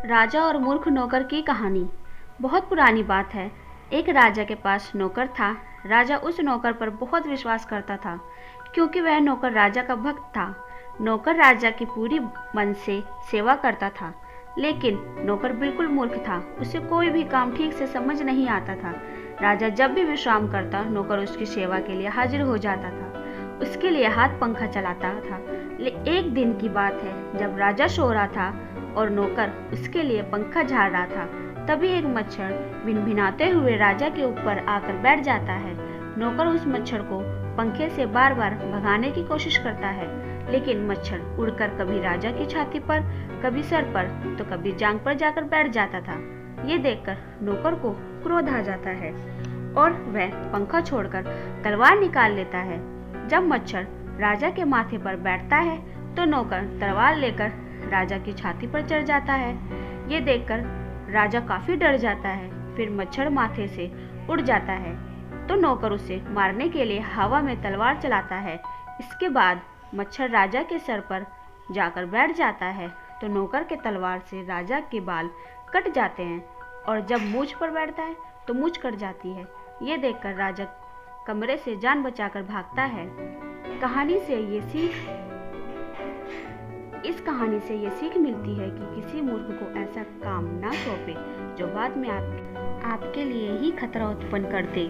राजा और मूर्ख नौकर की कहानी। बहुत पुरानी बात है। एक राजा के पास नौकर था। राजा उस नौकर पर बहुत विश्वास करता था, क्योंकि वह नौकर राजा का भक्त था। नौकर राजा की पूरी मन से सेवा करता था, लेकिन नौकर बिल्कुल मूर्ख था। उसे कोई भी काम ठीक से समझ नहीं आता था। राजा जब भी विश्राम करता, नौकर उसकी सेवा के लिए हाजिर हो जाता था, उसके लिए हाथ पंखा चलाता था। एक दिन की बात है, जब राजा सो रहा था और नौकर उसके लिए पंखा झाड़ रहा था, तभी एक मच्छर भिनभिनाते हुए राजा के ऊपर आकर बैठ जाता है। नौकर उस मच्छर को पंखे से बार बार भगाने की कोशिश करता है, लेकिन मच्छर उड़कर कभी राजा की छाती पर, कभी सर पर, तो कभी जांघ पर जाकर बैठ जाता था। ये देखकर नौकर को क्रोध आ जाता है और वह पंखा छोड़कर तलवार निकाल लेता है। जब मच्छर राजा के माथे पर बैठता है, तो नौकर तलवार लेकर राजा की छाती पर चढ़ जाता है। ये देखकर राजा काफी डर जाता है। फिर मच्छर माथे से उड़ जाता है, तो नौकर उसे मारने के लिए हवा में तलवार चलाता है। इसके बाद मच्छर राजा के सर पर जाकर बैठ जाता है, तो नौकर के तलवार से राजा के बाल कट जाते हैं, और जब मूंछ पर बैठता है तो मूंछ कट जाती है। ये देखकर राजा कमरे से जान बचाकर भागता है। इस कहानी से ये सीख मिलती है कि किसी मूर्ख को ऐसा काम ना सौंपे जो बाद में आपके लिए ही खतरा उत्पन्न कर दे।